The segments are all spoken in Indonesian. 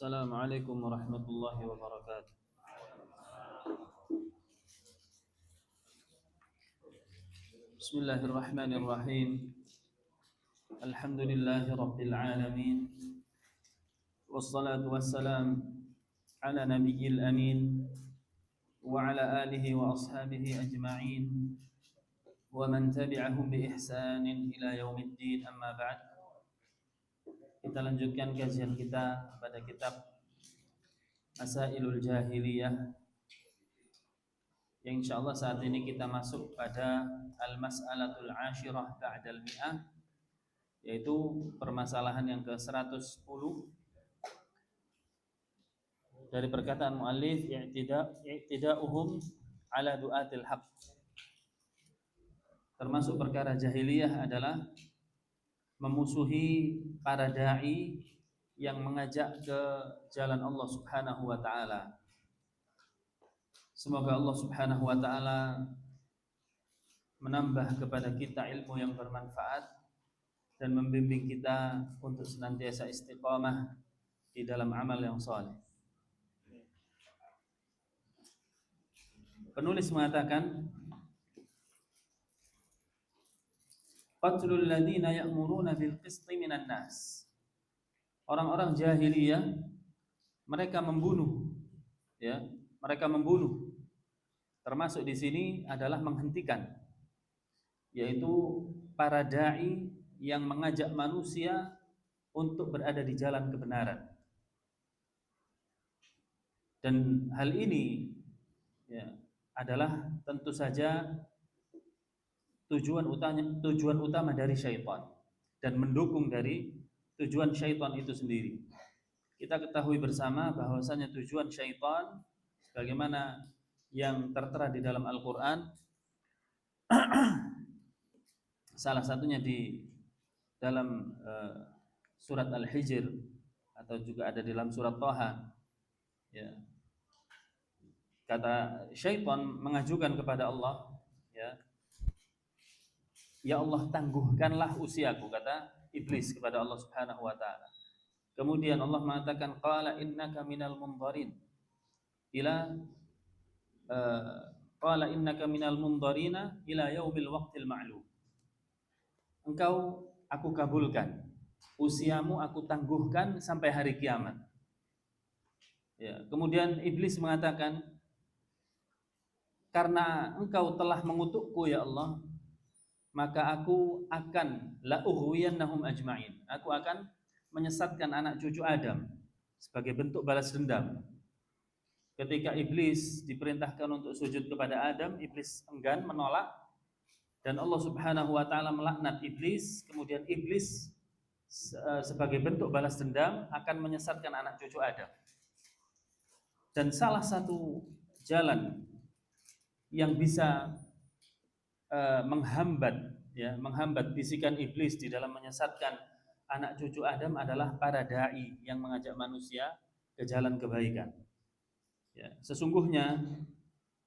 Assalamualaikum warahmatullahi wabarakatuh. Bismillahirrahmanirrahim. Alhamdulillahi rabbil alamin. Wassalatu wassalam ala nabiyyil amin wa ala alihi wa ashabihi ajma'in wa man tabi'ahum bi ihsanin ila yaumiddin, amma ba'd. Kita lanjutkan kajian kita pada kitab Masailul Jahiliyah, yang insyaallah saat ini kita masuk pada al-mas'alatul ashirah ba'dal mi'ah, yaitu permasalahan yang ke-110 dari perkataan muallif, i'tida'uhum ala du'atil haq. Termasuk perkara jahiliyah adalah memusuhi para dai yang mengajak ke jalan Allah Subhanahu wa taala. Semoga Allah Subhanahu wa taala menambah kepada kita ilmu yang bermanfaat dan membimbing kita untuk senantiasa istiqamah di dalam amal yang saleh. Penulis mengatakan, qatlul ladina ya'muruna bil qisti minan nas. Orang-orang jahiliyah mereka membunuh, ya, mereka membunuh. Termasuk di sini adalah menghentikan, yaitu para dai yang mengajak manusia untuk berada di jalan kebenaran. Dan hal ini, ya, adalah tentu saja tujuan utama dari syaitan dan mendukung dari tujuan syaitan itu sendiri. Kita ketahui bersama bahwasanya tujuan syaitan sebagaimana yang tertera di dalam Al-Qur'an, salah satunya di dalam surat Al-Hijr atau juga ada di dalam surat Thaha, ya. Kata syaitan mengajukan kepada Allah, ya Allah, tangguhkanlah usiaku, kata iblis kepada Allah Subhanahu wa taala. Kemudian Allah mengatakan, qala innaka minal mundharin ila qala innaka minal mundharina ila yaumil waqtil ma'lum. Engkau aku kabulkan, usiamu aku tangguhkan sampai hari kiamat. Ya, kemudian iblis mengatakan, karena engkau telah mengutukku ya Allah, maka aku akan la ughwiyannahum ajma'in. Aku akan menyesatkan anak cucu Adam sebagai bentuk balas dendam. Ketika iblis diperintahkan untuk sujud kepada Adam, iblis enggan, menolak, dan Allah Subhanahu wa taala melaknat iblis. Kemudian iblis sebagai bentuk balas dendam akan menyesatkan anak cucu Adam. Dan salah satu jalan yang bisa menghambat bisikan iblis di dalam menyesatkan anak cucu Adam adalah para dai yang mengajak manusia ke jalan kebaikan. Ya, sesungguhnya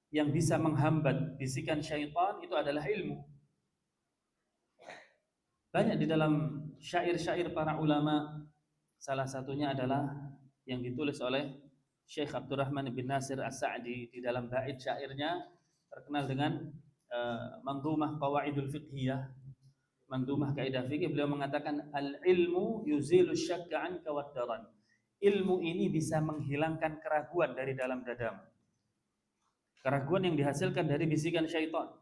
yang bisa menghambat bisikan syaitan itu adalah ilmu. Banyak di dalam syair-syair para ulama, salah satunya adalah yang ditulis oleh Syekh Abdurrahman bin Nasir As-Sa'di di dalam bait syairnya terkenal dengan Mandhumah Qawaidul Fiqhiyah, Mandhumah kaidah fikih. Beliau mengatakan, al-ilmu yuzilu syakka anka wad-daran. Ilmu ini bisa menghilangkan keraguan dari dalam dadamu. Keraguan yang dihasilkan dari bisikan syaitan.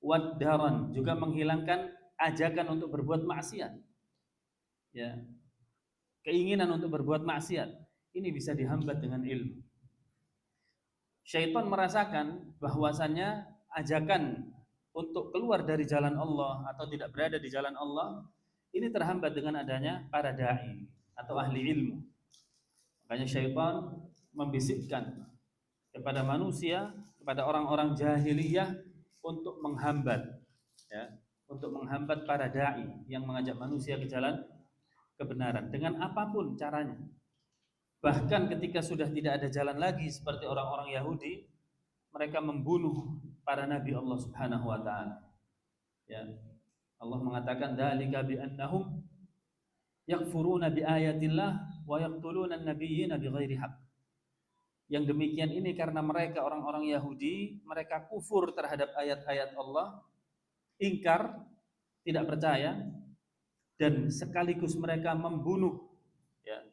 Wad-daran, juga menghilangkan ajakan untuk berbuat maksiat. Ya. Keinginan untuk berbuat maksiat ini bisa dihambat dengan ilmu. Syaitan merasakan bahwasannya ajakan untuk keluar dari jalan Allah atau tidak berada di jalan Allah ini terhambat dengan adanya para dai atau ahli ilmu. Makanya syaitan membisikkan kepada manusia, kepada orang-orang jahiliyah untuk menghambat, ya, untuk menghambat para dai yang mengajak manusia ke jalan kebenaran dengan apapun caranya. Bahkan ketika sudah tidak ada jalan lagi seperti orang-orang Yahudi, mereka membunuh para nabi Allah Subhanahu wa taala. Ya. Allah mengatakan, dzalika bi annahum yakfuruna biayatillah wa yaqtuluna an-nabiyyina bighairi haqq. Yang demikian ini karena mereka orang-orang Yahudi, mereka kufur terhadap ayat-ayat Allah, ingkar, tidak percaya, dan sekaligus mereka membunuh ya,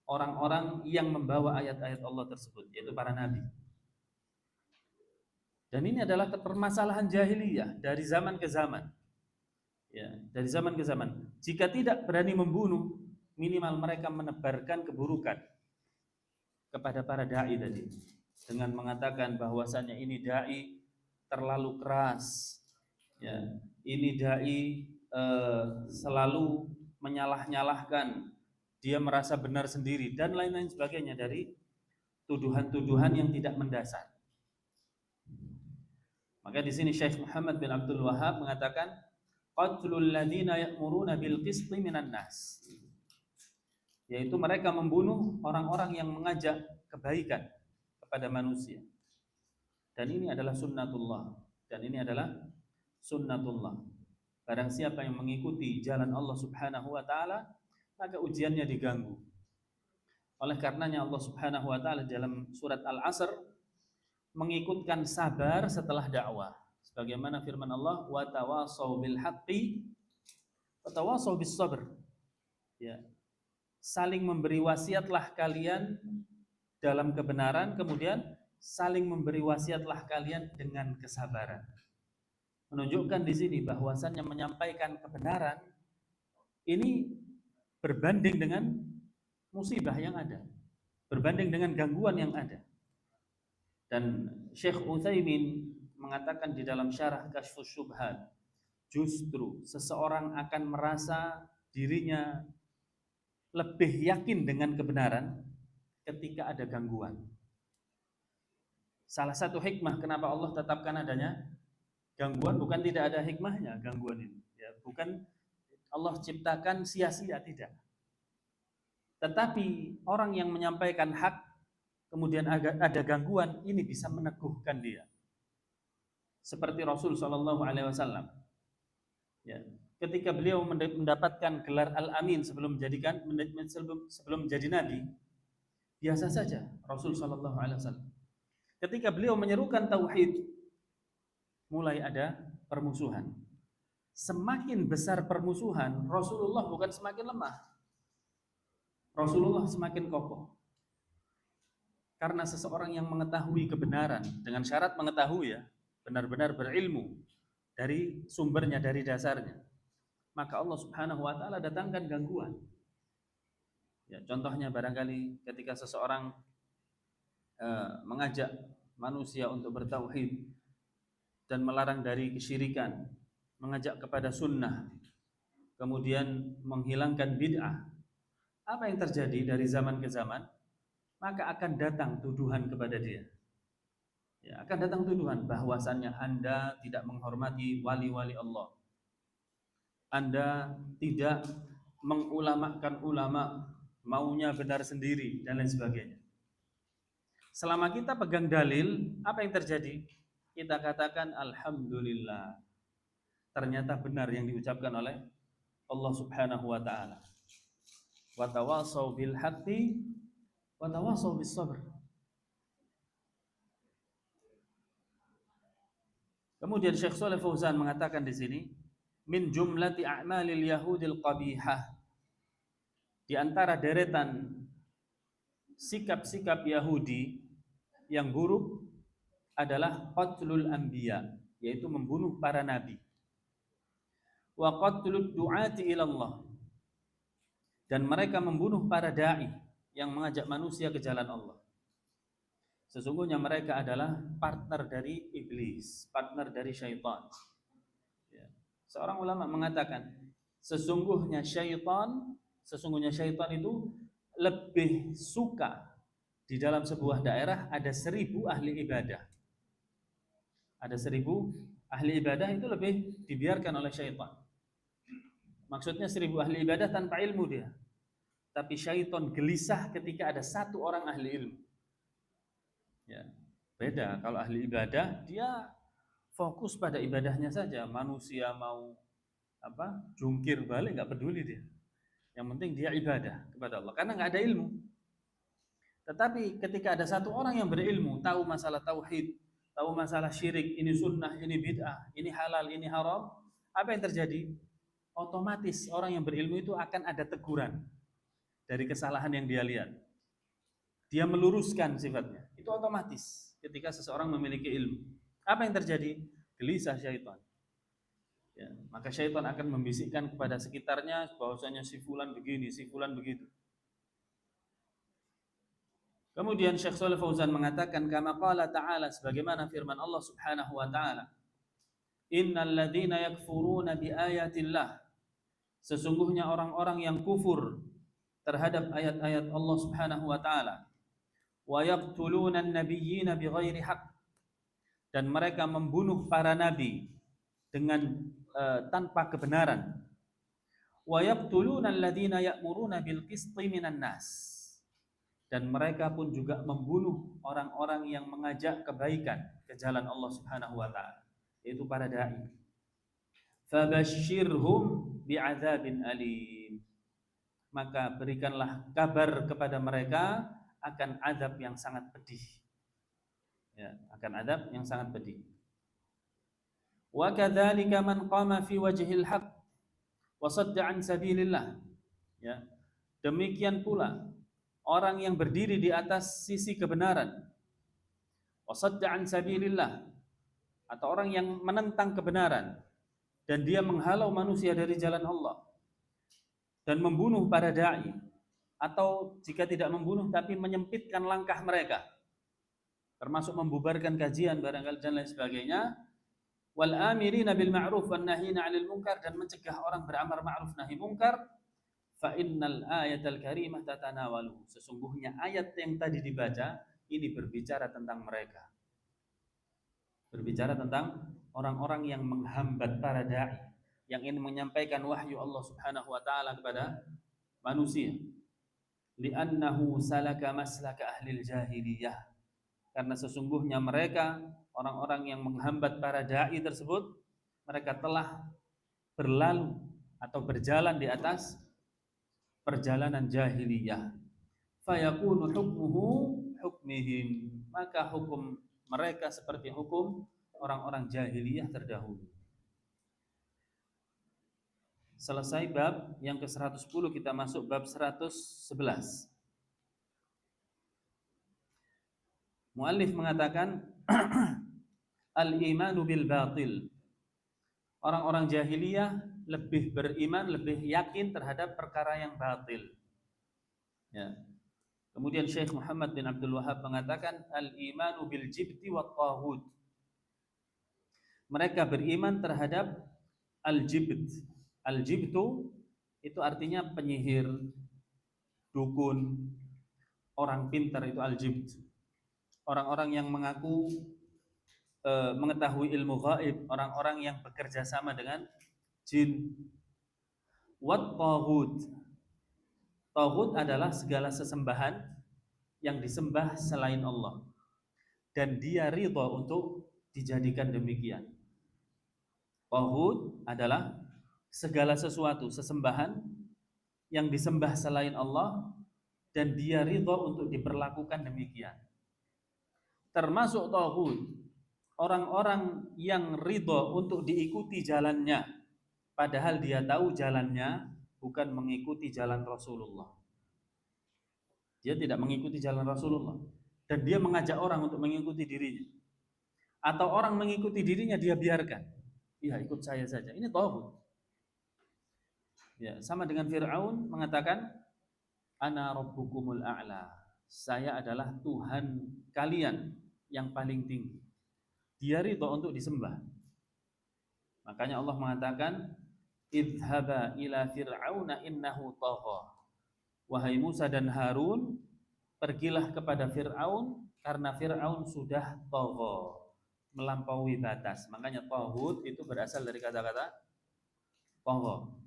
orang-orang yang membawa ayat-ayat Allah tersebut, yaitu para nabi. Dan ini adalah permasalahan jahiliyah dari zaman ke zaman. Ya, dari zaman ke zaman. Jika tidak berani membunuh, minimal mereka menebarkan keburukan kepada para dai tadi, dengan mengatakan bahwasannya ini dai terlalu keras, ya, ini dai selalu menyalah-nyalahkan, dia merasa benar sendiri, dan lain-lain sebagainya dari tuduhan-tuduhan yang tidak mendasar. Maka di sini Syekh Muhammad bin Abdul Wahhab mengatakan, qatlul ladzina ya'muruna bil qisti minan nas, yaitu mereka membunuh orang-orang yang mengajak kebaikan kepada manusia. Dan ini adalah sunnatullah. Dan ini adalah sunnatullah. Barang siapa yang mengikuti jalan Allah Subhanahu wa taala, maka ujiannya diganggu. Oleh karenanya Allah Subhanahu wa taala dalam surat Al-Asr mengikutkan sabar setelah dakwah. Sebagaimana firman Allah, wa tawassaw bil haqqi wa tawassaw bis sabr. Ya. Saling memberi wasiatlah kalian dalam kebenaran, kemudian saling memberi wasiatlah kalian dengan kesabaran. Menunjukkan di sini bahwasannya menyampaikan kebenaran ini berbanding dengan musibah yang ada, berbanding dengan gangguan yang ada. Dan Syekh Utsaimin mengatakan di dalam syarah Kasyfus Syubhat, justru seseorang akan merasa dirinya lebih yakin dengan kebenaran ketika ada gangguan. Salah satu hikmah kenapa Allah tetapkan adanya gangguan, bukan tidak ada hikmahnya gangguan ini. Ya, bukan Allah ciptakan sia-sia, tidak. Tetapi orang yang menyampaikan hak, kemudian ada gangguan, ini bisa meneguhkan dia. Seperti Rasul SAW. Ya. Ketika beliau mendapatkan gelar Al-Amin sebelum menjadi nabi, biasa saja Rasul SAW. Ketika beliau menyerukan tauhid, mulai ada permusuhan. Semakin besar permusuhan, Rasulullah bukan semakin lemah. Rasulullah semakin kokoh. Karena seseorang yang mengetahui kebenaran, dengan syarat mengetahui ya, benar-benar berilmu dari sumbernya, dari dasarnya, maka Allah Subhanahu wa taala datangkan gangguan. Ya, contohnya barangkali ketika seseorang mengajak manusia untuk bertauhid dan melarang dari kesyirikan, mengajak kepada sunnah, kemudian menghilangkan bid'ah. Apa yang terjadi dari zaman ke zaman? Maka akan datang tuduhan kepada dia. Ya, akan datang tuduhan bahwasannya Anda tidak menghormati wali-wali Allah. Anda tidak mengulamakan ulama, maunya benar sendiri, dan lain sebagainya. Selama kita pegang dalil, apa yang terjadi? Kita katakan alhamdulillah. Ternyata benar yang diucapkan oleh Allah Subhanahu wa taala. Wa tawassaw bil haqqi wa tawassaw bis sabr. Kemudian Syekh Shalih Fauzan mengatakan di sini, min jumlati a'malil yahudil qabihah, di antara deretan sikap-sikap Yahudi yang buruk adalah qatlul anbiya, yaitu membunuh para nabi, wa qatlud du'ati ilallah, dan mereka membunuh para da'i yang mengajak manusia ke jalan Allah. Sesungguhnya mereka adalah partner dari iblis, partner dari syaitan. Seorang ulama mengatakan, sesungguhnya syaitan itu lebih suka di dalam sebuah daerah ada 1.000 ahli ibadah. Ada 1.000 ahli ibadah itu lebih dibiarkan oleh syaitan. Maksudnya 1.000 ahli ibadah tanpa ilmu dia. Tapi syaitan gelisah ketika ada 1 orang ahli ilmu. Ya, beda kalau ahli ibadah dia fokus pada ibadahnya saja, manusia mau jungkir balik nggak peduli dia. Yang penting dia ibadah kepada Allah karena nggak ada ilmu. Tetapi ketika ada satu orang yang berilmu, tahu masalah tauhid, tahu masalah syirik, ini sunnah, ini bid'ah, ini halal, ini haram, apa yang terjadi? Otomatis orang yang berilmu itu akan ada teguran dari kesalahan yang dia lihat. Dia meluruskan sifatnya. Itu otomatis ketika seseorang memiliki ilmu. Apa yang terjadi? Gelisah syaitan. Ya, maka syaitan akan membisikkan kepada sekitarnya bahwasanya si fulan begini, si fulan begitu. Kemudian Syekh Shalih Fauzan mengatakan kama qala ta'ala, sebagaimana firman Allah Subhanahu wa taala, innal ladzina yakfuruna biayatillah, sesungguhnya orang-orang yang kufur terhadap ayat-ayat Allah Subhanahu wa taala, wa yaqtuluna an-nabiyyina bighairi haqq, dan mereka membunuh para nabi dengan tanpa kebenaran, wa yaqtuluna alladzina ya'muruna bil qisti minan nas, dan mereka pun juga membunuh orang-orang yang mengajak kebaikan ke jalan Allah Subhanahu wa taala, yaitu para dai. Fabashshirhum bi'adzabin alim, maka berikanlah kabar kepada mereka akan azab yang sangat pedih. Ya, akan azab yang sangat pedih. Wa kadzalika man qama fi wajhil haqq wa sadda an sabilillah. Ya. Demikian pula orang yang berdiri di atas sisi kebenaran, wa sadda an sabilillah, atau orang yang menentang kebenaran dan dia menghalau manusia dari jalan Allah dan membunuh para dai, atau jika tidak membunuh tapi menyempitkan langkah mereka, termasuk membubarkan kajian barangkali dan lain sebagainya, wal amirina bil ma'ruf wan nahina 'anil munkar, dan mencegah orang beramar ma'ruf nahi munkar, fa innal ayatal karimah tatanawalu, sesungguhnya ayat yang tadi dibaca ini berbicara tentang mereka, berbicara tentang orang-orang yang menghambat para dai yang ingin menyampaikan wahyu Allah Subhanahu wa taala kepada manusia. Li'annahu salaka maslaka ahlil jahiliyah, karena sesungguhnya mereka, orang-orang yang menghambat para dai tersebut, mereka telah berlalu atau berjalan di atas perjalanan jahiliyah. Fayakunu hukmuhu hukmihim, maka hukum mereka seperti hukum orang-orang jahiliyah terdahulu. Selesai bab yang ke-110, kita masuk bab 111. Muallif mengatakan al-imanu bil batil. Orang-orang jahiliyah lebih beriman, lebih yakin terhadap perkara yang batil. Ya. Kemudian Syekh Muhammad bin Abdul Wahhab mengatakan al-imanu bil jibti wat taghut. Mereka beriman terhadap al-jibt. Al-jibtu itu artinya penyihir, dukun, orang pintar, itu al-jibt. Orang-orang yang mengaku mengetahui ilmu gaib, orang-orang yang bekerja sama dengan jin. Wat taghut. Taghut adalah segala sesembahan yang disembah selain Allah dan dia ridha untuk dijadikan demikian. Taghut adalah segala sesuatu, sesembahan yang disembah selain Allah dan dia ridha untuk diperlakukan demikian. Termasuk taghut orang-orang yang ridha untuk diikuti jalannya, padahal dia tahu jalannya bukan mengikuti jalan Rasulullah. Dia tidak mengikuti jalan Rasulullah dan dia mengajak orang untuk mengikuti dirinya. Atau orang mengikuti dirinya dia biarkan. Ya, ikut saya saja. Ini taghut. Ya, sama dengan Fir'aun mengatakan ana rabbukumul a'la. Saya adalah Tuhan kalian yang paling tinggi. Dia ridha untuk disembah. Makanya Allah mengatakan idhaba ila fir'auna innahu tagha. Wahai Musa dan Harun, pergilah kepada Fir'aun karena Fir'aun sudah tagha, melampaui batas. Makanya taghut itu berasal dari kata-kata tagha.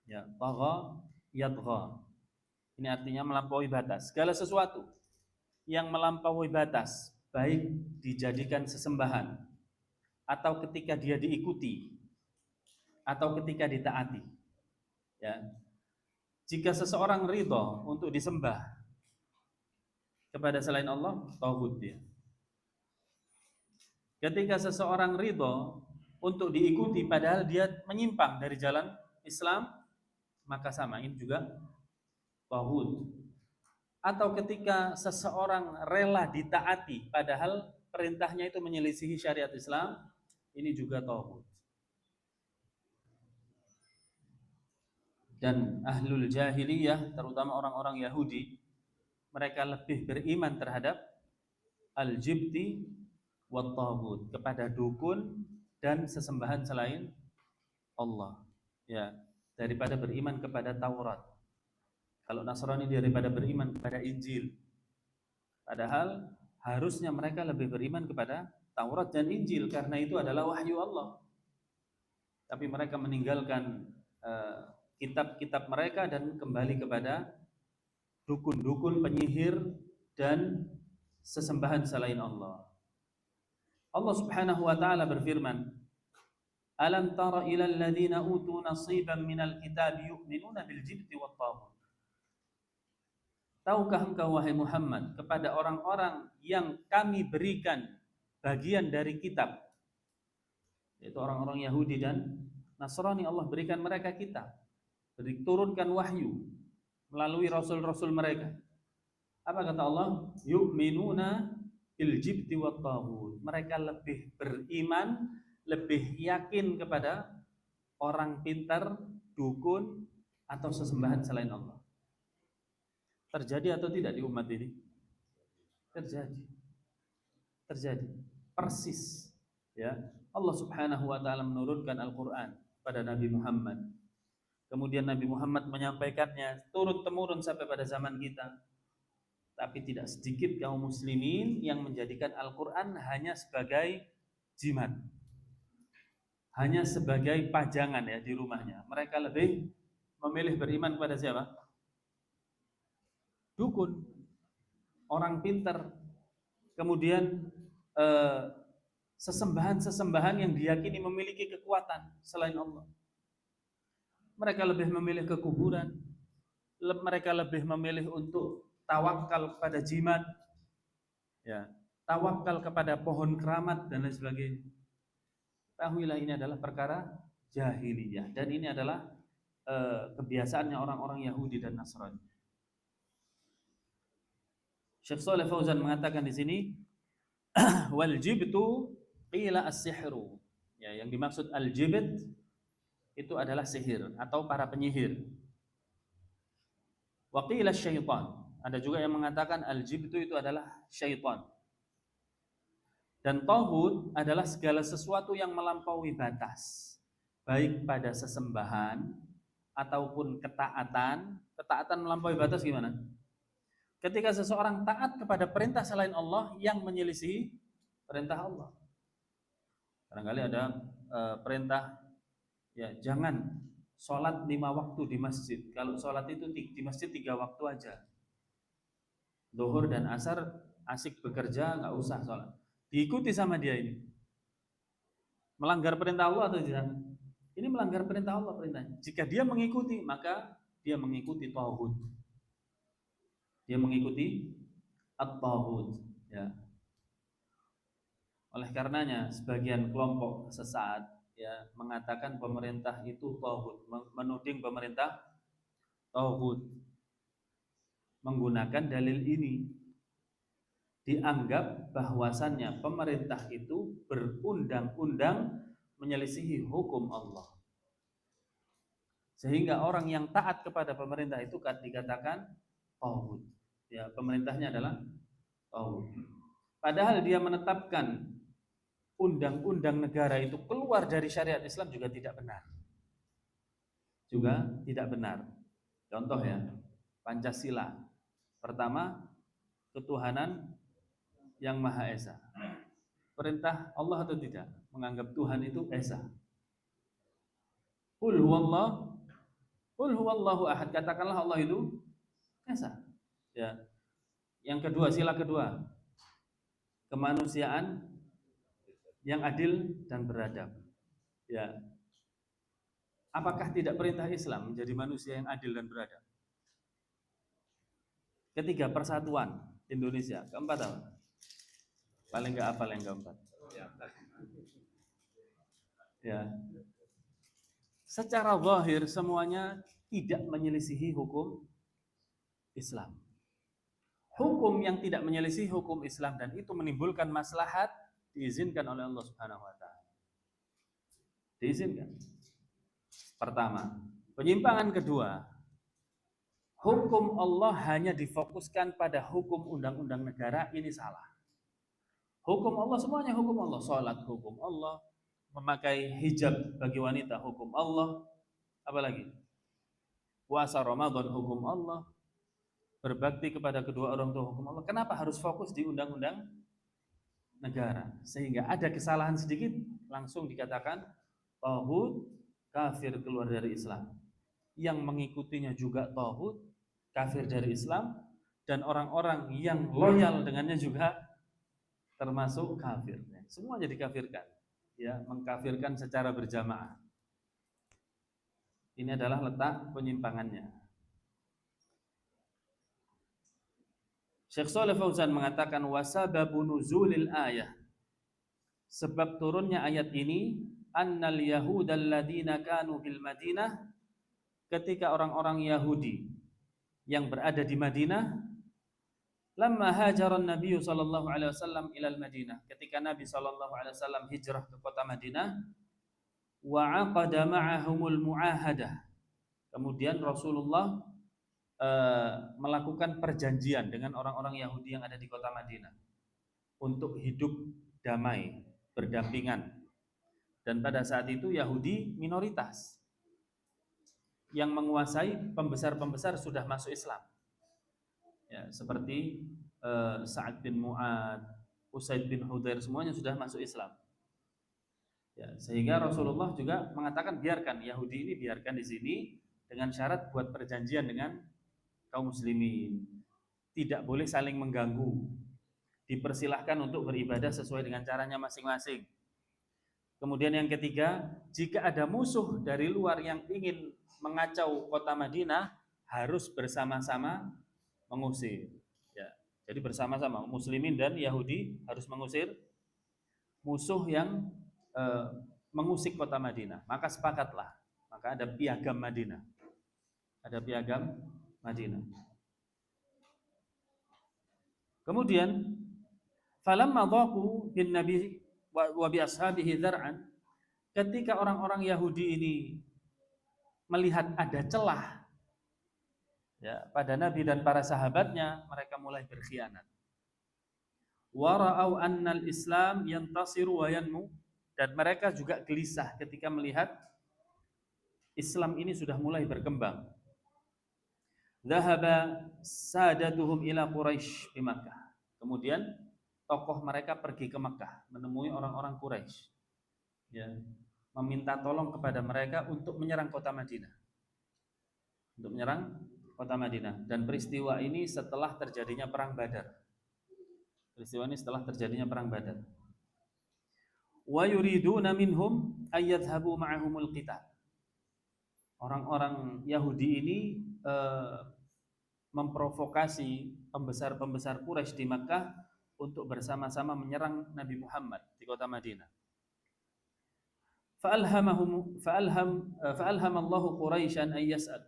Ya, tagha yadgha. Ini artinya melampaui batas. Segala sesuatu yang melampaui batas, baik dijadikan sesembahan atau ketika dia diikuti atau ketika ditaati. Ya. Jika seseorang ridho untuk disembah kepada selain Allah, tauhid dia. Ketika seseorang ridho untuk diikuti padahal dia menyimpang dari jalan Islam, maka sama, ini juga tauhid. Atau ketika seseorang rela ditaati padahal perintahnya itu menyelisihi syariat Islam, ini juga tauhid. Dan ahlul jahiliyah, terutama orang-orang Yahudi, mereka lebih beriman terhadap al-jibti wa taghut, kepada dukun dan sesembahan selain Allah, ya, daripada beriman kepada Taurat. Kalau Nasrani daripada beriman kepada Injil. Padahal harusnya mereka lebih beriman kepada Taurat dan Injil karena itu adalah wahyu Allah. Tapi mereka meninggalkan kitab-kitab mereka dan kembali kepada dukun-dukun, penyihir dan sesembahan selain Allah. Allah Subhanahu wa taala berfirman, "Alam tara ilal ladzina utu nasiban minal kitabi yu'minuna bil jibti wat taghut." Tahukah engkau wahai Muhammad kepada orang-orang yang kami berikan bagian dari kitab, yaitu orang-orang Yahudi dan Nasrani, Allah berikan mereka kitab, diturunkan wahyu melalui rasul-rasul mereka. Apa kata Allah? Yu'minuna bil jibti wat taghut. Mereka lebih beriman, lebih yakin kepada orang pintar, dukun atau sesembahan selain Allah. Terjadi atau tidak di umat ini? Terjadi persis, ya. Allah Subhanahu wa taala menurunkan Al-Qur'an pada Nabi Muhammad. Kemudian Nabi Muhammad menyampaikannya turun temurun sampai pada zaman kita. Tapi tidak sedikit kaum muslimin yang menjadikan Al-Qur'an hanya sebagai jimat, hanya sebagai pajangan, ya, di rumahnya. Mereka lebih memilih beriman kepada siapa? Dukun, orang pintar, kemudian sesembahan-sesembahan yang diyakini memiliki kekuatan selain Allah. Mereka lebih memilih ke kuburan, mereka lebih memilih untuk tawakal kepada jimat, ya, tawakal kepada pohon keramat dan lain sebagainya. Ketahuilah ini adalah perkara jahiliyah dan ini adalah kebiasaannya orang-orang Yahudi dan Nasrani. Syekh Shalih Fauzan mengatakan di sini, wal jibtu qila as-sihru. Ya, yang dimaksud al-jibt itu adalah sihir atau para penyihir. Wa qila syaitan. Ada juga yang mengatakan al-jibtu itu adalah syaitan. Dan taghut adalah segala sesuatu yang melampaui batas, baik pada sesembahan ataupun ketaatan. Ketaatan melampaui batas gimana? Ketika seseorang taat kepada perintah selain Allah yang menyelisihi perintah Allah. Barangkali ada perintah, ya, jangan sholat 5 waktu di masjid. Kalau sholat itu di masjid 3 waktu aja. Zuhur dan asar asik bekerja, nggak usah sholat. Diikuti sama dia ini. Melanggar perintah Allah atau tidak? Ini melanggar perintah Allah perintahnya. Jika dia mengikuti, maka dia mengikuti taghut. Dia mengikuti at-taghut, ya. Oleh karenanya sebagian kelompok sesat, ya, mengatakan pemerintah itu taghut, menuding pemerintah taghut. Menggunakan dalil ini, dianggap bahwasannya pemerintah itu berundang-undang menyelisihi hukum Allah. Sehingga orang yang taat kepada pemerintah itu dikatakan taghut. Ya, pemerintahnya adalah taghut. Padahal dia menetapkan undang-undang negara itu keluar dari syariat Islam juga tidak benar. Juga tidak benar. Contoh, ya, Pancasila. Pertama, ketuhanan yang Maha Esa. Perintah Allah atau tidak? Menganggap Tuhan itu Esa. Qul huwallahu ahad. Katakanlah Allah itu Esa. Ya. Yang kedua, sila kedua, kemanusiaan yang adil dan beradab. Ya. Apakah tidak perintah Islam menjadi manusia yang adil dan beradab? Ketiga, persatuan Indonesia. Keempat apa? Paling nggak hafal yang keempat. Ya. Secara zahir semuanya tidak menyelisihi hukum Islam. Hukum yang tidak menyelisih hukum Islam dan itu menimbulkan maslahat diizinkan oleh Allah Subhanahu wa taala. Diizinkan. Pertama, penyimpangan kedua, hukum Allah hanya difokuskan pada hukum undang-undang negara, ini salah. Hukum Allah semuanya hukum Allah, salat hukum Allah, memakai hijab bagi wanita hukum Allah, apalagi puasa Ramadan hukum Allah, berbakti kepada kedua orang tua hukum Allah. Kenapa harus fokus di undang-undang negara? Sehingga ada kesalahan sedikit langsung dikatakan tauhid, kafir, keluar dari Islam. Yang mengikutinya juga tauhid, kafir dari Islam, dan orang-orang yang loyal dengannya juga termasuk kafir. Semua jadi kafirkan, ya, mengkafirkan secara berjamaah. Ini adalah letak penyimpangannya. Syekh Shalih Fauzan mengatakan wasababu nuzulil ayah, sebab turunnya ayat ini, annal yahudal ladzina kanu bil Madinah, ketika orang-orang Yahudi yang berada di Madinah, lamma hajaran Nabi sallallahu alaihi wasallam ilal Madinah, ketika Nabi sallallahu alaihi wasallam hijrah ke kota Madinah, wa aqada ma'ahumul mu'ahadah, kemudian Rasulullah melakukan perjanjian dengan orang-orang Yahudi yang ada di kota Madinah untuk hidup damai, berdampingan. Dan pada saat itu Yahudi minoritas, yang menguasai pembesar-pembesar sudah masuk Islam, ya, seperti Sa'ad bin Mu'ad, Usaid bin Hudayr, semuanya sudah masuk Islam, ya, sehingga Rasulullah juga mengatakan biarkan Yahudi ini, biarkan di sini dengan syarat buat perjanjian dengan kaum muslimin, tidak boleh saling mengganggu, dipersilahkan untuk beribadah sesuai dengan caranya masing-masing. Kemudian yang ketiga, jika ada musuh dari luar yang ingin mengacau kota Madinah, harus bersama-sama mengusir, ya. Jadi bersama-sama muslimin dan Yahudi harus mengusir musuh yang mengusik kota Madinah. Maka sepakatlah, maka ada piagam Madinah. Ada piagam Madinah. Kemudian falamma dhaqu bin nabi wa bi ashabihi dzar'an, ketika orang-orang Yahudi ini melihat ada celah, ya, pada Nabi dan para sahabatnya, mereka mulai berkhianat. Wa ra'au annal Islam yantasiru wa yanmu, dan mereka juga gelisah ketika melihat Islam ini sudah mulai berkembang. Dhahaba sadatuhum ila Quraisy di Makkah. Kemudian tokoh mereka pergi ke Makkah menemui orang-orang Quraisy, ya, meminta tolong kepada mereka untuk menyerang kota Madinah. Untuk menyerang kota Madinah. Dan peristiwa ini setelah terjadinya perang Badar. Peristiwa ini setelah terjadinya perang Badar. Wa yuriduna minhum ayyadhhabu ma'ahumul qital. Orang-orang Yahudi ini memprovokasi pembesar-pembesar Quraisy di Makkah untuk bersama-sama menyerang Nabi Muhammad di kota Madinah. Fa'alhamallahu Quraisyan ay yas'al.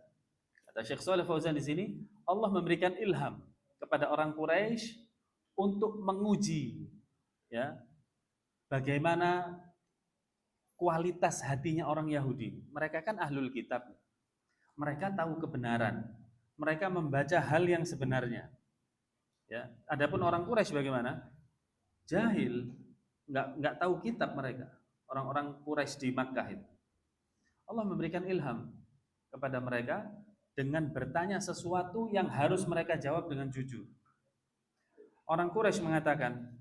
Kata Syekh Shalih Fauzan di sini, Allah memberikan ilham kepada orang Quraisy untuk menguji, ya, bagaimana kualitas hatinya orang Yahudi. Mereka kan ahlul kitab. Mereka tahu kebenaran. Mereka membaca hal yang sebenarnya. Ya, adapun orang Quraisy bagaimana? Jahil, nggak tahu kitab mereka. Orang-orang Quraisy di Makkah itu. Allah memberikan ilham kepada mereka dengan bertanya sesuatu yang harus mereka jawab dengan jujur. Orang Quraisy mengatakan,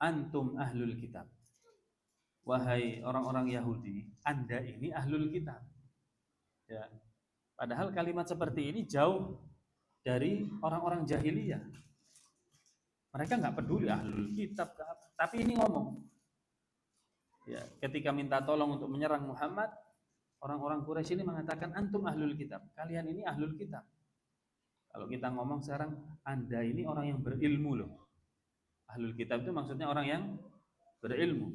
antum ahlul kitab. Wahai orang-orang Yahudi, Anda ini ahlul kitab. Ya. Padahal kalimat seperti ini jauh dari orang-orang jahiliyah. Mereka nggak peduli ahlul kitab, tapi ini ngomong. Ya, ketika minta tolong untuk menyerang Muhammad, orang-orang Quraisy ini mengatakan antum ahlul kitab. Kalian ini ahlul kitab. Kalau kita ngomong sekarang, Anda ini orang yang berilmu loh. Ahlul kitab itu maksudnya orang yang berilmu.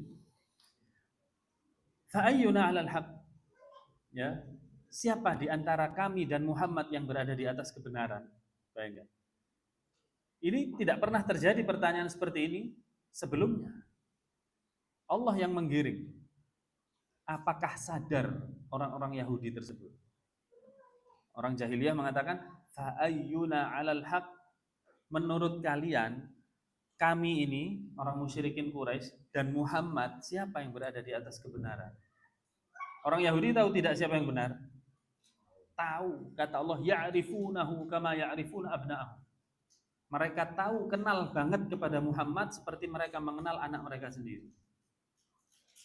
Fa'ayyuna 'alal haq. Ya. Siapa di antara kami dan Muhammad yang berada di atas kebenaran? Bayangkan. Ini tidak pernah terjadi pertanyaan seperti ini sebelumnya. Allah yang menggiring. Apakah sadar orang-orang Yahudi tersebut? Orang jahiliyah mengatakan, fa'ayyuna 'alal haq. Menurut kalian, kami ini orang musyrikin Quraisy dan Muhammad, siapa yang berada di atas kebenaran? Orang Yahudi tahu tidak siapa yang benar? Tahu. Kata Allah, ya'rifunahu kama ya'rifuna abna'ahum. Mereka tahu, kenal banget kepada Muhammad seperti mereka mengenal anak mereka sendiri.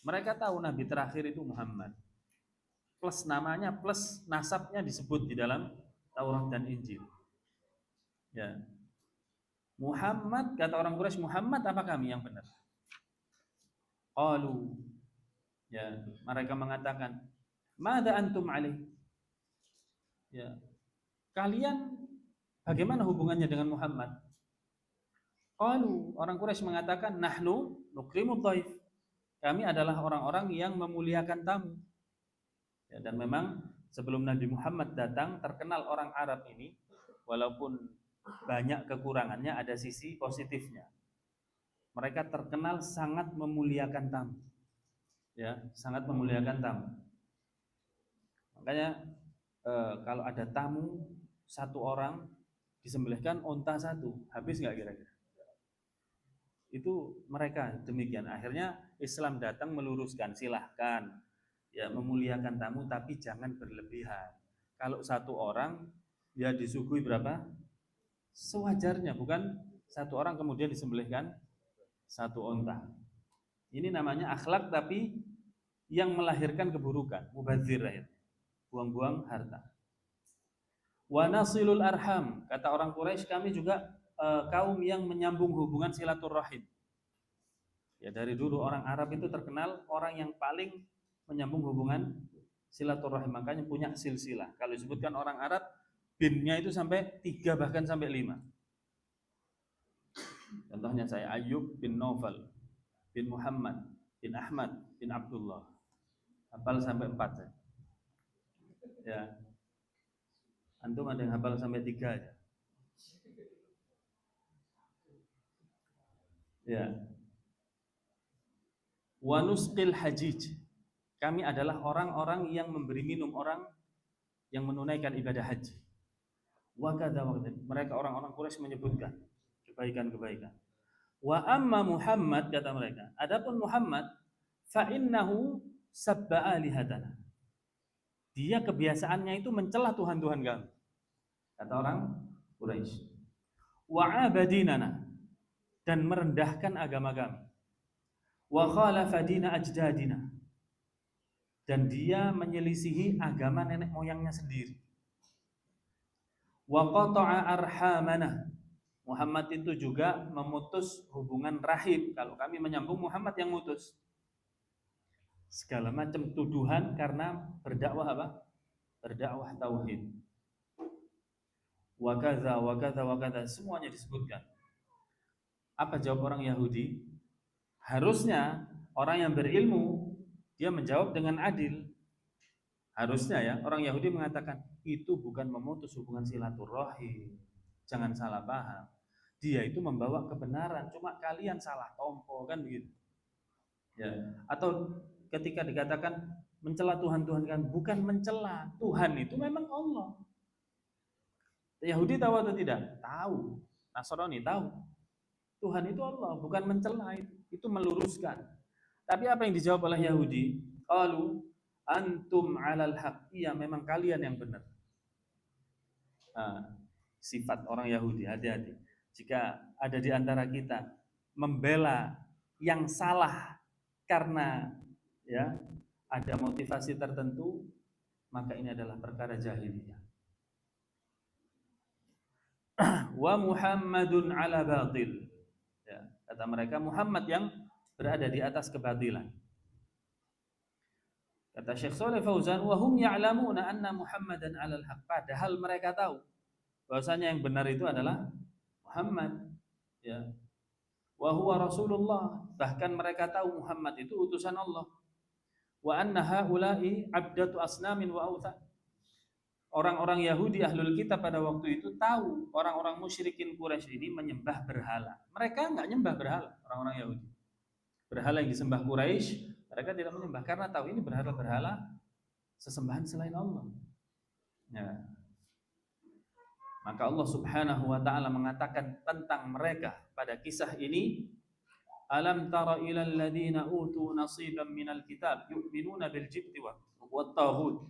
Mereka tahu Nabi terakhir itu Muhammad. Plus namanya, plus nasabnya disebut di dalam Taurat dan Injil. Ya. Muhammad, kata orang Quraisy, Muhammad apa kami yang benar? Qalu, ya, mereka mengatakan, "Mada antum alaih?" Ya. Kalian bagaimana hubungannya dengan Muhammad? Qalu, orang Quraisy mengatakan, "Nahnu nukrimud dhaif." Kami adalah orang-orang yang memuliakan tamu. Ya, dan memang sebelum Nabi Muhammad datang, terkenal orang Arab ini, walaupun banyak kekurangannya, ada sisi positifnya. Mereka terkenal sangat memuliakan tamu. Ya, sangat memuliakan tamu. Makanya kalau ada tamu satu orang disembelihkan onta satu, habis nggak kira-kira? Itu mereka demikian. Akhirnya Islam datang meluruskan, silahkan ya memuliakan tamu, tapi jangan berlebihan. Kalau satu orang ya disuguhi berapa? Sewajarnya, bukan satu orang kemudian disembelihkan satu onta. Ini namanya akhlak tapi yang melahirkan keburukan, mubadzir, buang-buang harta. Wa nasilul arham, kata orang Quraisy, kami juga kaum yang menyambung hubungan silaturahim. Ya, dari dulu orang Arab itu terkenal orang yang paling menyambung hubungan silaturahim, makanya punya silsilah. Kalau disebutkan orang Arab, binnya itu sampai 3 bahkan sampai 5. Contohnya saya, Ayyub bin Naufal bin Muhammad bin Ahmad bin Abdullah. Hafal sampai 4 ya. Ya. Antum ada yang hafal sampai 3 aja. Ya. Wa nusqil hajij. Kami adalah orang-orang yang memberi minum orang yang menunaikan ibadah haji. Wa kadza wa kadza. Mereka orang-orang Quraisy menyebutkan kebaikan-kebaikan. Wa amma Muhammad, kata mereka, adapun Muhammad, fa innahu sabba alihatana. Dia kebiasaannya itu mencela Tuhan-Tuhan kami. Kata orang Quraisy. Wa abadinana, dan merendahkan agama kami. Wa khalafa dina ajdadina, dan dia menyelisihi agama nenek moyangnya sendiri. Wa qata'a arhamana, Muhammad itu juga memutus hubungan rahim. Kalau kami menyambung, Muhammad yang mutus. Segala macam tuduhan karena berdakwah apa? Berdakwah tauhid. Wa kadza wa kadza wa kadza, semuanya disebutkan. Apa jawab orang Yahudi? Harusnya orang yang berilmu dia menjawab dengan adil. Harusnya ya, orang Yahudi mengatakan itu bukan memutus hubungan silaturahim. Jangan salah paham. Dia itu membawa kebenaran, cuma kalian salah tompo, kan begitu. Ya, atau ketika dikatakan mencela Tuhan-Tuhan, kan bukan mencela. Tuhan itu memang Allah. Yahudi tahu atau tidak? Tahu. Nasrani tahu. Tuhan itu Allah, bukan mencela, itu meluruskan. Tapi apa yang dijawab oleh Yahudi? Qalu antum 'alal haq. Iya, memang kalian yang benar. Nah, sifat orang Yahudi, hati-hati. Jika ada di antara kita membela yang salah karena ya ada motivasi tertentu, maka ini adalah perkara jahiliyah. Wa Muhammadun 'ala batil. Ya, kata mereka Muhammad yang berada di atas kebatilan. Kata Syekh Shalih Fauzan, wa hum ya'lamuna anna Muhammadan 'alal haq. Padahal mereka tahu bahwasanya yang benar itu adalah Muhammad, ya. Wa huwa Rasulullah, bahkan mereka tahu Muhammad itu utusan Allah. Wa anna haula'i abdatu asnamin wa authan. Orang-orang Yahudi ahlul kitab pada waktu itu tahu orang-orang musyrikin Quraisy ini menyembah berhala. Mereka enggak nyembah berhala, orang-orang Yahudi. Berhala yang disembah Quraisy, mereka tidak menyembah karena tahu ini berhala-berhala sesembahan selain Allah. Ya. Maka Allah Subhanahu wa taala mengatakan tentang mereka pada kisah ini, alam tara ilal ladzina utu nasiban minal kitab yu'minuna bil jibti wat taghut.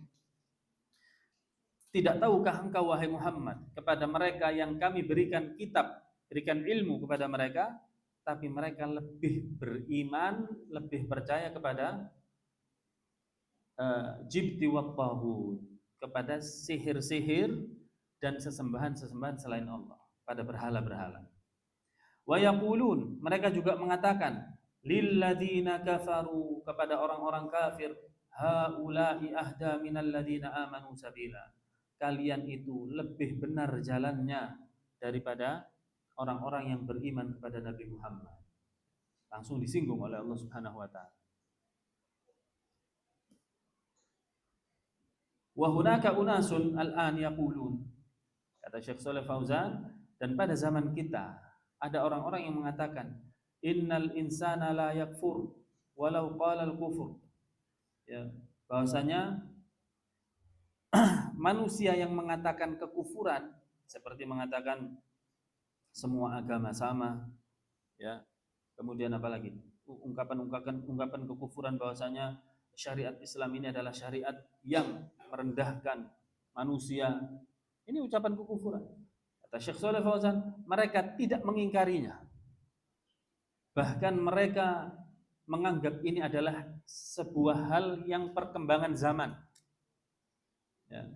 Tidak tahukah engkau wahai Muhammad kepada mereka yang kami berikan kitab, berikan ilmu kepada mereka, tapi mereka lebih beriman, lebih percaya kepada jibti wat taghut, kepada sihir-sihir dan sesembahan-sesembahan selain Allah, pada berhala-berhala. Wa yaqulun, mereka juga mengatakan, lil ladzina kafaru, kepada orang-orang kafir, haula'i ahda minal ladzina amanu sabila. Kalian itu lebih benar jalannya daripada orang-orang yang beriman kepada Nabi Muhammad. Langsung disinggung oleh Allah Subhanahu wa taala. Wa hunaka unasun al-an yaqulun, kata Syekh Shalih Fauzan, dan pada zaman kita ada orang-orang yang mengatakan, innal insana la yakfur walau qala al-kufur. Ya, bahwasanya manusia yang mengatakan kekufuran, seperti mengatakan semua agama sama, ya. Kemudian apalagi? Ungkapan kekufuran, bahwasanya syariat Islam ini adalah syariat yang merendahkan manusia. Ini ucapan kekufuran. Kata Syekh Shalih Fauzan, mereka tidak mengingkarinya. Bahkan mereka menganggap ini adalah sebuah hal yang perkembangan zaman. Ya.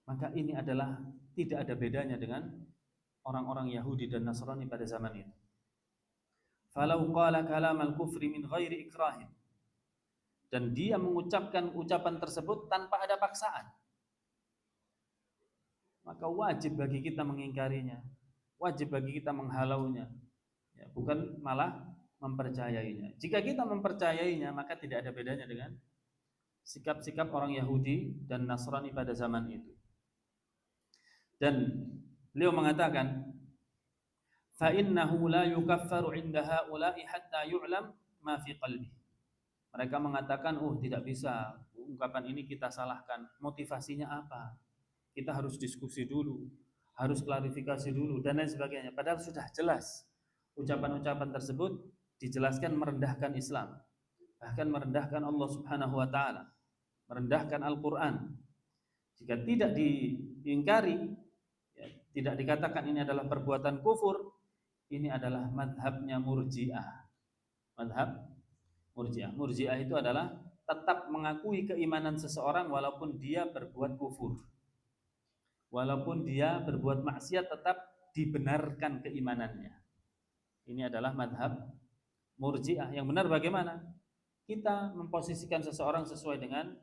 Maka ini adalah tidak ada bedanya dengan orang-orang Yahudi dan Nasrani pada zaman itu. Falau qala kalamal kufri min ghairi ikrahin, dan dia mengucapkan ucapan tersebut tanpa ada paksaan, maka wajib bagi kita mengingkarinya, wajib bagi kita menghalaunya, ya, bukan malah mempercayainya. Jika kita mempercayainya, maka tidak ada bedanya dengan sikap-sikap orang Yahudi dan Nasrani pada zaman itu. Dan beliau mengatakan, fa innahu la yukaffaru 'inda haula'i hatta yu'lam ma fi qalbi. Mereka mengatakan, tidak bisa, ungkapan ini kita salahkan. Motivasinya apa? Kita harus diskusi dulu, harus klarifikasi dulu, dan lain sebagainya. Padahal sudah jelas ucapan-ucapan tersebut dijelaskan merendahkan Islam, bahkan merendahkan Allah Subhanahu wa taala, merendahkan Al-Qur'an. Jika tidak diingkari, ya, tidak dikatakan ini adalah perbuatan kufur, ini adalah madhabnya Murji'ah. Madhab Murji'ah. Murji'ah itu adalah tetap mengakui keimanan seseorang walaupun dia berbuat kufur. Walaupun dia berbuat maksiat, tetap dibenarkan keimanannya. Ini adalah madhab Murji'ah. Yang benar bagaimana? Kita memposisikan seseorang sesuai dengan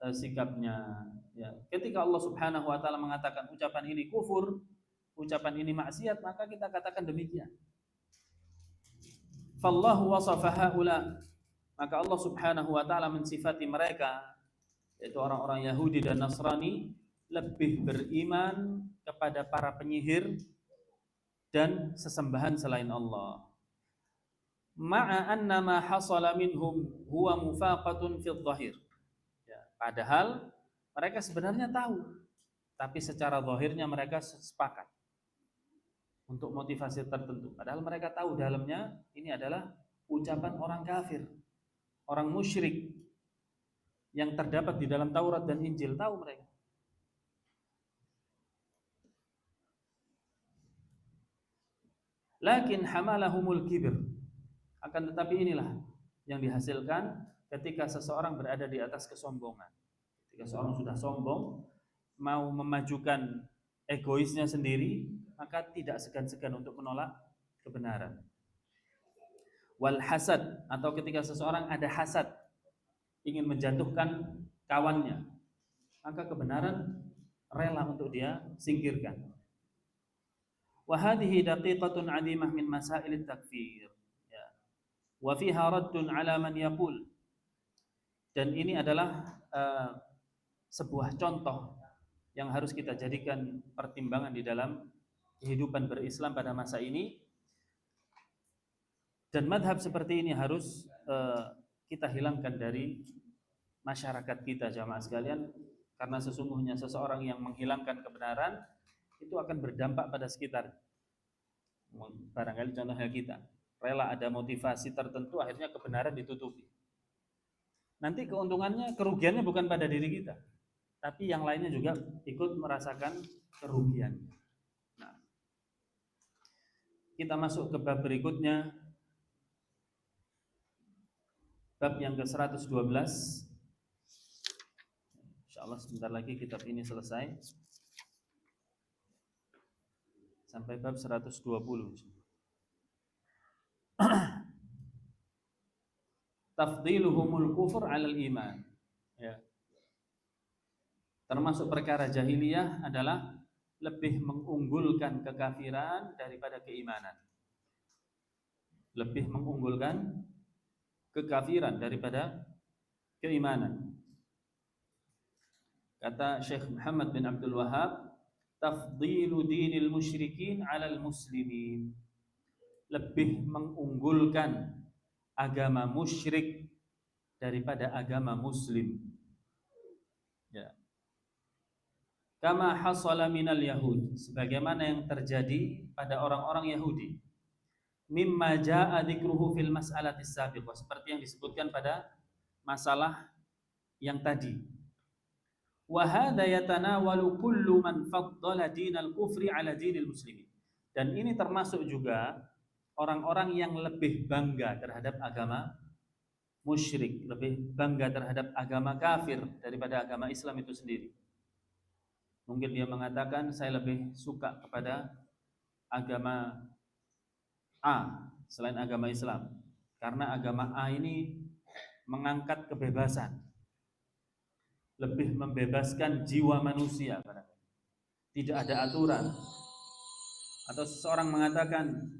sikapnya. Ya. Ketika Allah Subhanahu wa taala mengatakan ucapan ini kufur, ucapan ini maksiat, maka kita katakan demikian. Fallahu wasafa haula, maka Allah Subhanahu wa taala mensifati mereka, yaitu orang-orang Yahudi dan Nasrani, lebih beriman kepada para penyihir dan sesembahan selain Allah. Ma'a anna ma hasala minhum huwa mufaqatun fil dhahir. Ya, padahal mereka sebenarnya tahu, tapi secara zahirnya mereka sepakat untuk motivasi tertentu. Padahal mereka tahu dalamnya ini adalah ucapan orang kafir, orang musyrik yang terdapat di dalam Taurat dan Injil, tahu mereka. Lakin hamalahumul kibir, akan tetapi inilah yang dihasilkan ketika seseorang berada di atas kesombongan. Ketika seorang sudah sombong, mau memajukan egoisnya sendiri, maka tidak segan-segan untuk menolak kebenaran. Wal hasad, atau ketika seseorang ada hasad, ingin menjatuhkan kawannya, maka kebenaran rela untuk dia singkirkan. Wa hadhihi daqiqatun 'azimah min masail at-takfir. Ya. Wa fiha raddun 'ala man yaqul. Dan ini adalah sebuah contoh yang harus kita jadikan pertimbangan di dalam kehidupan berislam pada masa ini. Dan madhab seperti ini harus kita hilangkan dari masyarakat kita, jamaah sekalian, karena sesungguhnya seseorang yang menghilangkan kebenaran itu akan berdampak pada sekitar. Barangkali contohnya kita rela ada motivasi tertentu, akhirnya kebenaran ditutupi. Nanti keuntungannya, kerugiannya bukan pada diri kita, tapi yang lainnya juga ikut merasakan kerugian. Nah, kita masuk ke bab berikutnya, bab yang ke-112. Insyaallah sebentar lagi kitab ini selesai. Sampai bab 120. Tafdiluhumul kufur 'alal iman. Ya. Termasuk perkara jahiliyah adalah lebih mengunggulkan kekafiran daripada keimanan. Lebih mengunggulkan kekafiran daripada keimanan. Kata Syekh Muhammad bin Abdul Wahhab, tafdilu dinil musyrikin 'alal muslimin. Lebih mengunggulkan agama musyrik daripada agama muslim. Ya. Kama hasala minal yahud, sebagaimana yang terjadi pada orang-orang Yahudi. Mimma jaa dzikruhu fil mas'alatis sabiqah, seperti yang disebutkan pada masalah yang tadi. Wa hadza yatanawalu kullu man faddala dinal kufri 'ala dinil muslimin. Dan ini termasuk juga orang-orang yang lebih bangga terhadap agama musyrik, lebih bangga terhadap agama kafir daripada agama Islam itu sendiri. Mungkin dia mengatakan saya lebih suka kepada agama A selain agama Islam, karena agama A ini mengangkat kebebasan, lebih membebaskan jiwa manusia, tidak ada aturan. Atau seseorang mengatakan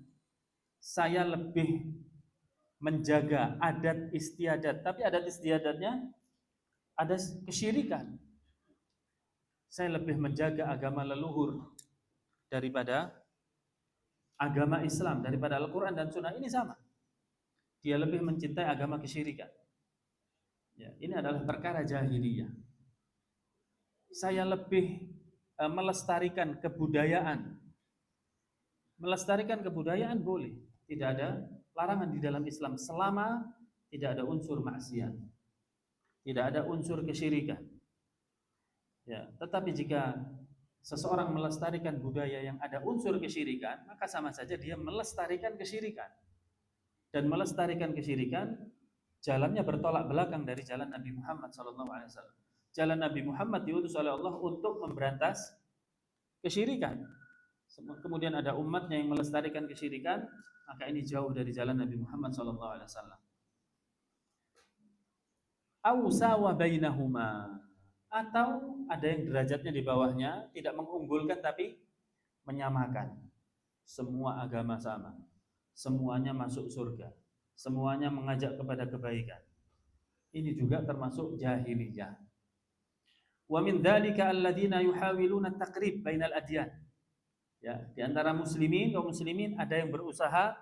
saya lebih menjaga adat istiadat, tapi adat istiadatnya ada kesyirikan. Saya lebih menjaga agama leluhur daripada agama Islam, daripada Al-Quran dan Sunnah. Ini sama, dia lebih mencintai agama kesyirikan. Ya, ini adalah perkara jahiliyah. Saya lebih melestarikan kebudayaan. Melestarikan kebudayaan boleh, tidak ada larangan di dalam Islam selama tidak ada unsur maksiat, tidak ada unsur kesyirikan. Ya, tetapi jika seseorang melestarikan budaya yang ada unsur kesyirikan, maka sama saja dia melestarikan kesyirikan. Dan melestarikan kesyirikan jalannya bertolak belakang dari jalan Nabi Muhammad SAW. Jalan Nabi Muhammad diutus oleh Allah untuk memberantas kesyirikan. Kemudian ada umatnya yang melestarikan kesyirikan, maka ini jauh dari jalan Nabi Muhammad SAW. Awsawa bainahuma, atau ada yang derajatnya di bawahnya, tidak mengunggulkan tapi menyamakan. Semua agama sama, semuanya masuk surga, semuanya mengajak kepada kebaikan. Ini juga termasuk jahiliyah. Wa min dzalika alladziina yuhawiluna at-taqrib bainal adyan. Ya, di antara muslimin, kaum muslimin ada yang berusaha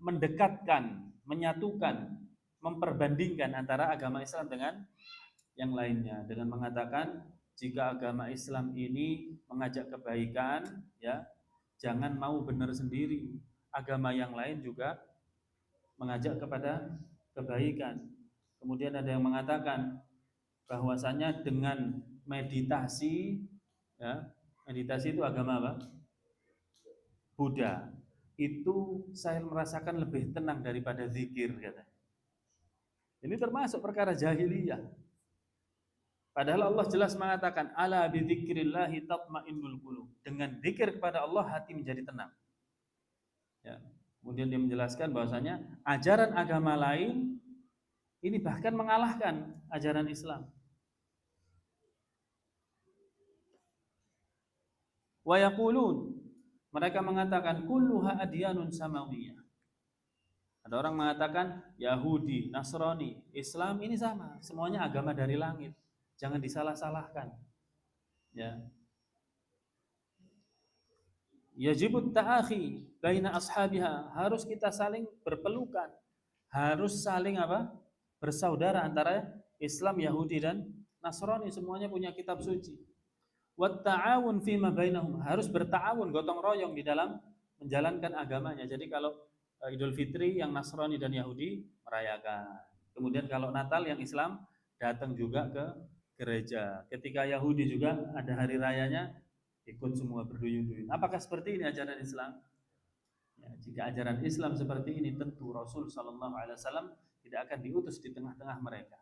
mendekatkan, menyatukan, memperbandingkan antara agama Islam dengan yang lainnya dengan mengatakan jika agama Islam ini mengajak kebaikan, ya, jangan mau benar sendiri. Agama yang lain juga mengajak kepada kebaikan. Kemudian ada yang mengatakan bahwasanya dengan meditasi, ya, meditasi itu agama apa? Buddha. Itu saya merasakan lebih tenang daripada zikir, kata. Ini termasuk perkara jahiliyah. Padahal Allah jelas mengatakan ala bi dzikrillahi tatmainnul qulub. Dengan zikir kepada Allah hati menjadi tenang. Ya. Kemudian dia menjelaskan bahwasanya ajaran agama lain ini bahkan mengalahkan ajaran Islam. Wa yaqulun, mereka mengatakan kulluha adyanun samawiyah. Ada orang mengatakan Yahudi, Nasrani, Islam ini sama, semuanya agama dari langit. Jangan disalah-salahkan. Ya. Yajibut ta'akhi baina ashabiha, harus kita saling berpelukan. Harus saling apa? Bersaudara antara Islam, Yahudi dan Nasrani, semuanya punya kitab suci. Wat ta'awun fima bainahum, harus berta'awun, gotong royong di dalam menjalankan agamanya. Jadi kalau Idul Fitri yang Nasrani dan Yahudi merayakan. Kemudian kalau Natal yang Islam datang juga ke gereja. Ketika Yahudi juga ada hari rayanya, ikut semua berduyun-duyun. Apakah seperti ini ajaran Islam? Ya, jika ajaran Islam seperti ini, tentu Rasul Shallallahu Alaihi Wasallam tidak akan diutus di tengah-tengah mereka.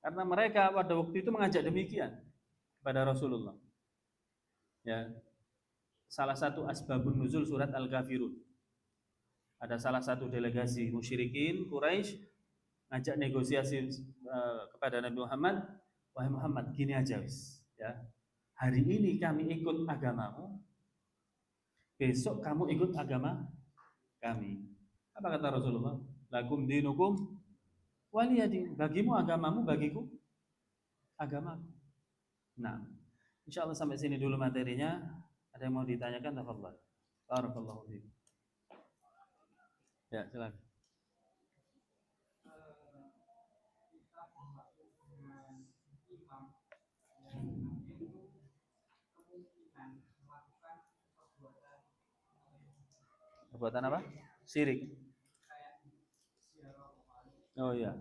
Karena mereka pada waktu itu mengajak demikian kepada Rasulullah. Ya, salah satu asbabun nuzul surat Al-Kafirun. Ada salah satu delegasi musyrikin Quraisy ngajak negosiasi kepada Nabi Muhammad, wahai Muhammad, gini aja wis, ya. Hari ini kami ikut agamamu, besok kamu ikut agama kami. Apa kata Rasulullah? Lakum dinukum waliyadin. Bagimu agamamu, bagiku agamaku. Nah, insyaallah sampai sini dulu materinya. Ada yang mau ditanyakan? Tafadhal. Barakallahu fiik. Ya, silakan. Perbuatan apa? Syirik. Oh iya.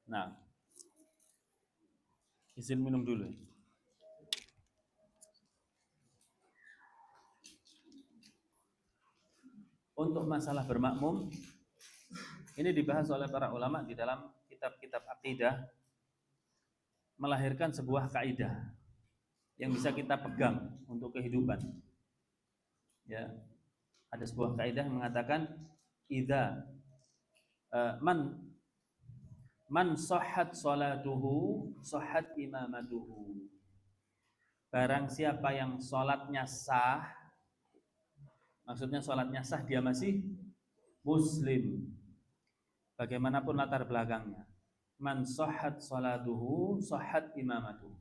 Nah, izin minum dulu. Untuk masalah bermakmum, ini dibahas oleh para ulama di dalam kitab-kitab akidah, melahirkan sebuah kaidah yang bisa kita pegang untuk kehidupan. Ya, ada sebuah kaidah yang mengatakan idza man sahhat salatuhu sahhat imamatuhu. Barang siapa yang salatnya sah, maksudnya salatnya sah, dia masih muslim bagaimanapun latar belakangnya. Man sahhat salatuhu sahhat imamatuhu.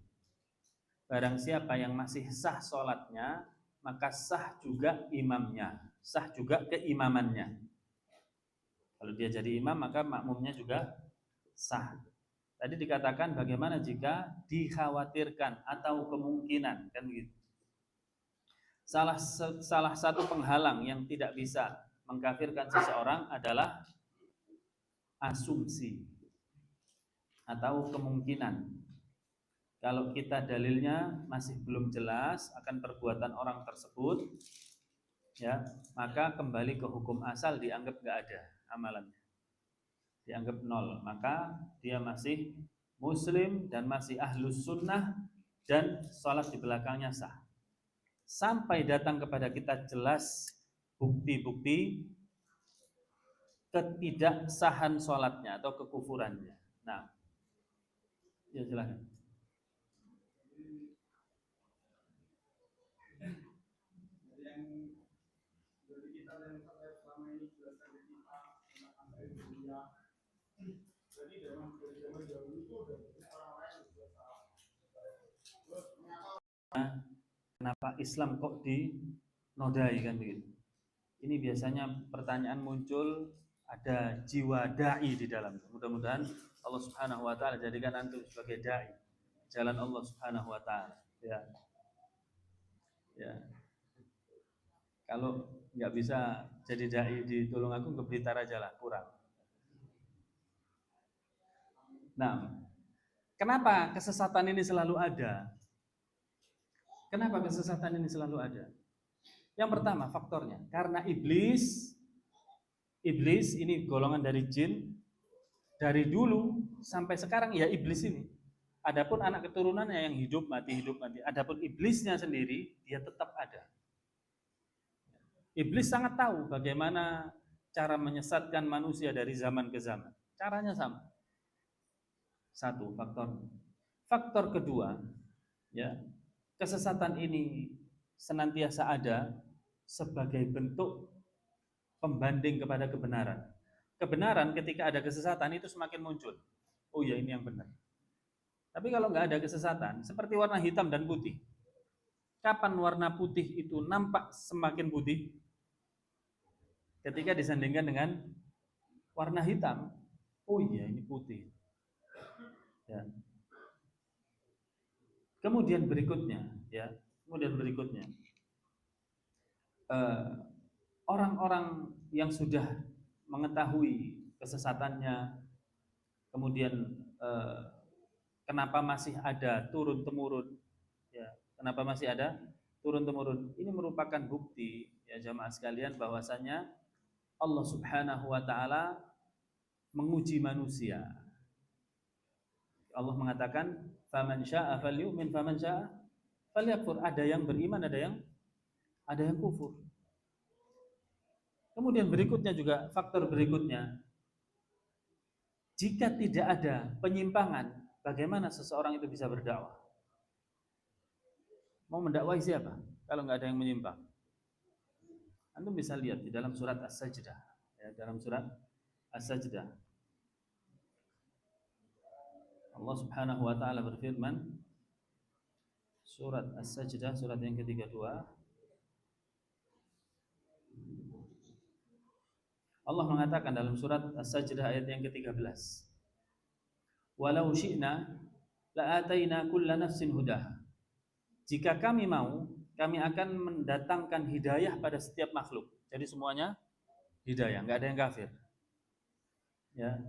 Barang siapa yang masih sah salatnya, maka sah juga imamnya, sah juga keimamannya. Kalau dia jadi imam, maka makmumnya juga sah. Tadi dikatakan bagaimana jika dikhawatirkan atau kemungkinan, kan begitu. Salah satu penghalang yang tidak bisa mengkafirkan seseorang adalah asumsi atau kemungkinan. Kalau kita dalilnya masih belum jelas akan perbuatan orang tersebut, ya, maka kembali ke hukum asal, dianggap nggak ada amalannya, dianggap nol, maka dia masih muslim dan masih ahlus sunnah dan sholat di belakangnya sah. Sampai datang kepada kita jelas bukti-bukti ketidaksahan sholatnya atau kekufurannya. Nah, ya silakan. Kenapa Islam kok dinodai, kan begitu? Ini biasanya pertanyaan muncul, ada jiwa dai di dalam. Mudah-mudahan Allah Subhanahu wa taala jadikan antum sebagai dai jalan Allah Subhanahu wa taala. Ya. Ya. Kalau nggak bisa jadi dai di Tulungagung, ke Blitar aja lah, kurang. Nah, kenapa kesesatan ini selalu ada? Kenapa kesesatan ini selalu ada? Yang pertama faktornya, karena iblis ini golongan dari jin, dari dulu sampai sekarang ya iblis ini. Adapun anak keturunannya yang hidup mati. Adapun iblisnya sendiri, dia tetap ada. Iblis sangat tahu bagaimana cara menyesatkan manusia dari zaman ke zaman. Caranya sama. Satu faktor. Faktor kedua, ya, kesesatan ini senantiasa ada sebagai bentuk pembanding kepada kebenaran. Kebenaran ketika ada kesesatan itu semakin muncul. Oh ya, ini yang benar. Tapi kalau nggak ada kesesatan, seperti warna hitam dan putih. Kapan warna putih itu nampak semakin putih? Ketika disandingkan dengan warna hitam. Oh iya, ini putih. Ya. Kemudian berikutnya, orang-orang yang sudah mengetahui kesesatannya, kemudian kenapa masih ada turun temurun, ya, kenapa masih ada turun temurun? Ini merupakan bukti, ya jamaah sekalian, bahwasanya Allah Subhanahu wa taala menguji manusia. Allah mengatakan, "Faman syaa'a falyu'min, faman syaa'a falyakfur." Ada yang beriman, ada yang kufur. Kemudian berikutnya juga, faktor berikutnya, jika tidak ada penyimpangan, bagaimana seseorang itu bisa berdakwah? Mau mendakwahi siapa kalau nggak ada yang menyimpang? Antum bisa lihat di dalam surat As-Sajdah, ya, dalam surat As-Sajdah Allah Subhanahu wa taala berfirman, surat As-Sajdah, surat yang ke-32, Allah mengatakan dalam surat As-Sajdah ayat yang ke-13, "Walau syi'na la'ataina kulla nafsin hudaha." Jika kami mau, kami akan mendatangkan hidayah pada setiap makhluk. Jadi semuanya hidayah, enggak ada yang kafir. Ya.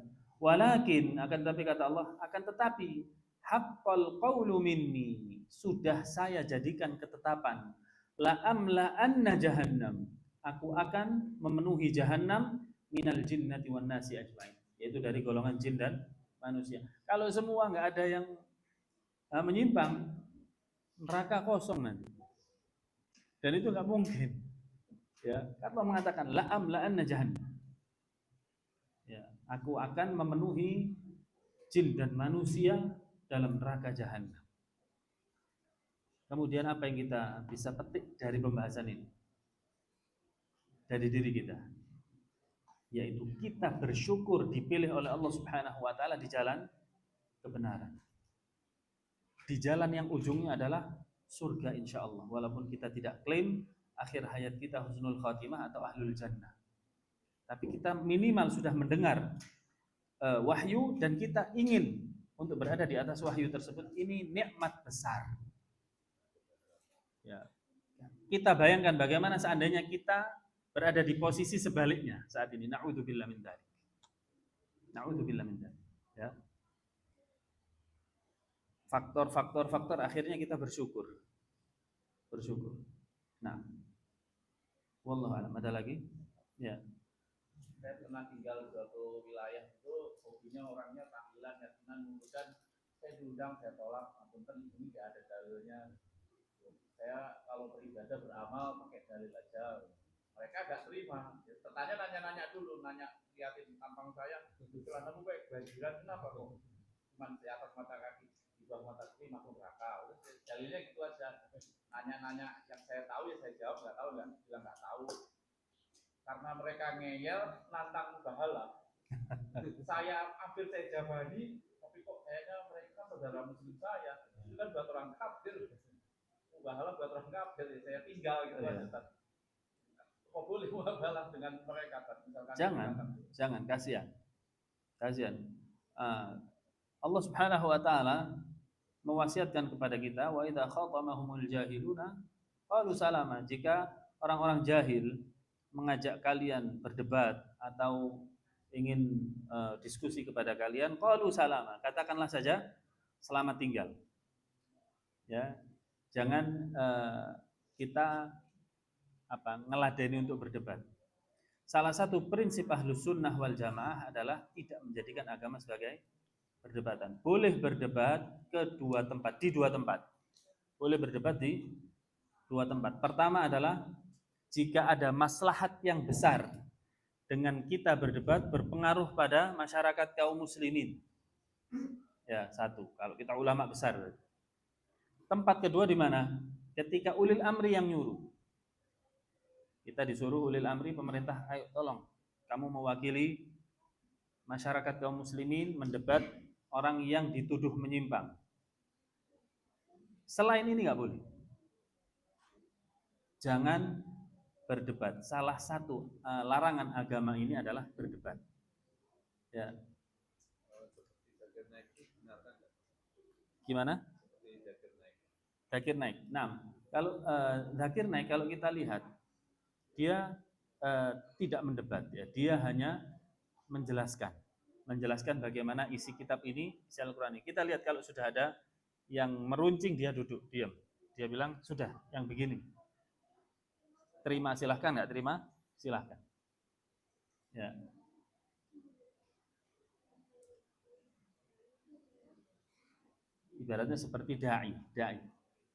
Walakin, akan tetapi kata Allah, akan tetapi haqqal qawlu minni, sudah saya jadikan ketetapan, la amla'anna jahannam, aku akan memenuhi jahannam minal jinnati wan nasi ajmain, yaitu dari golongan jin dan manusia. Kalau semua enggak ada yang menyimpang, neraka kosong nanti. Dan itu enggak mungkin. Ya, Allah mengatakan la amla'anna jahannam. Ya, aku akan memenuhi jin dan manusia dalam neraka jahanam. Kemudian apa yang kita bisa petik dari pembahasan ini? Dari diri kita. Yaitu kita bersyukur dipilih oleh Allah Subhanahu wa taala di jalan kebenaran. Di jalan yang ujungnya adalah surga insyaallah, walaupun kita tidak klaim akhir hayat kita husnul khatimah atau ahlul jannah. Tapi kita minimal sudah mendengar wahyu dan kita ingin untuk berada di atas wahyu tersebut. Ini nikmat besar. Ya. Kita bayangkan bagaimana seandainya kita berada di posisi sebaliknya saat ini. Na'udzubillah min dzalik. Na'udzubillah min dzalik. Ya. Faktor akhirnya kita bersyukur. Nah, wallahu a'lam. Ada lagi? Ya. Saya pernah tinggal di suatu wilayah itu, hobinya orangnya tahlilan, yasinan, kemudian saya diundang, saya tolak, punten ini tidak ada dalilnya. Saya kalau beribadah beramal pakai dalil aja. Mereka agak terima. Tertanya nanya dulu, liatin tampang saya, celanamu kayak bajiran, kenapa kok? Cuman di atas mata kaki, di bawah mata kaki masuk neraka. Dalilnya gitu aja. Nanya-nanya yang saya tahu ya saya jawab, nggak tahu bilang nggak tahu. Karena mereka ngeyel, nantang bahala. Saya ambil, saya jawabani, tapi kok kayaknya mereka saudara muslim saya. Itu kan buat orang kafir. Bahala buat orang kafir, saya tinggal gitu aja. Kok boleh bahala dengan mereka? Jangan, kasihan. Allah Subhanahu wa taala mewasiatkan kepada kita, wa idza khatamahumul jahiluna qalu salama. Jika orang-orang jahil mengajak kalian berdebat atau ingin diskusi kepada kalian, qalu salama, katakanlah saja selamat tinggal. Ya, jangan kita ngeladeni untuk berdebat. Salah satu prinsip Ahlus Sunnah wal Jamaah adalah tidak menjadikan agama sebagai perdebatan. Boleh berdebat di dua tempat. Boleh berdebat di dua tempat. Pertama adalah jika ada maslahat yang besar dengan kita berdebat berpengaruh pada masyarakat kaum muslimin. Ya, satu. Kalau kita ulama besar. Tempat kedua di mana? Ketika ulil amri yang nyuruh. Kita disuruh ulil amri pemerintah, ayo tolong kamu mewakili masyarakat kaum muslimin mendebat orang yang dituduh menyimpang. Selain ini nggak boleh. Jangan berdebat. Salah satu larangan agama ini adalah berdebat. Ya. Gimana? Zakir Naik. Nah, kalau Zakir Naik kalau kita lihat dia tidak mendebat ya. Dia hanya menjelaskan bagaimana isi kitab ini, isi Al-Qur'an ini. Kita lihat kalau sudah ada yang meruncing dia duduk diam. Dia bilang, "Sudah, yang begini. Terima silahkan, nggak terima silahkan." Ya. Ibaratnya seperti dai.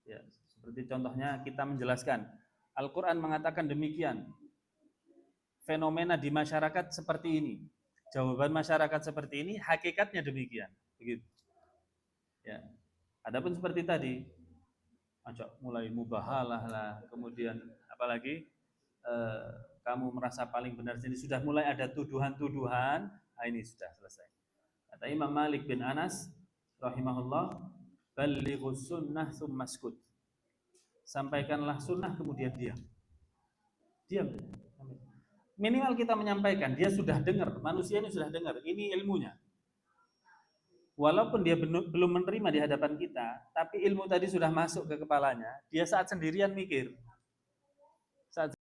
Ya, seperti contohnya kita menjelaskan Al-Qur'an mengatakan demikian. Fenomena di masyarakat seperti ini. Jawaban masyarakat seperti ini, hakikatnya demikian. Begitu. Ya. Adapun seperti tadi, ajak mulai mubahalah lah, kemudian apalagi kamu merasa paling benar sini, sudah mulai ada tuduhan-tuduhan, ini sudah selesai. Kata Imam Malik bin Anas rahimahullah, ballighus sunnah tsumma skut. Sampaikanlah sunnah kemudian diam. Minimal kita menyampaikan, dia sudah dengar, manusia ini sudah dengar, ini ilmunya. Walaupun dia belum menerima di hadapan kita, tapi ilmu tadi sudah masuk ke kepalanya, dia saat sendirian mikir,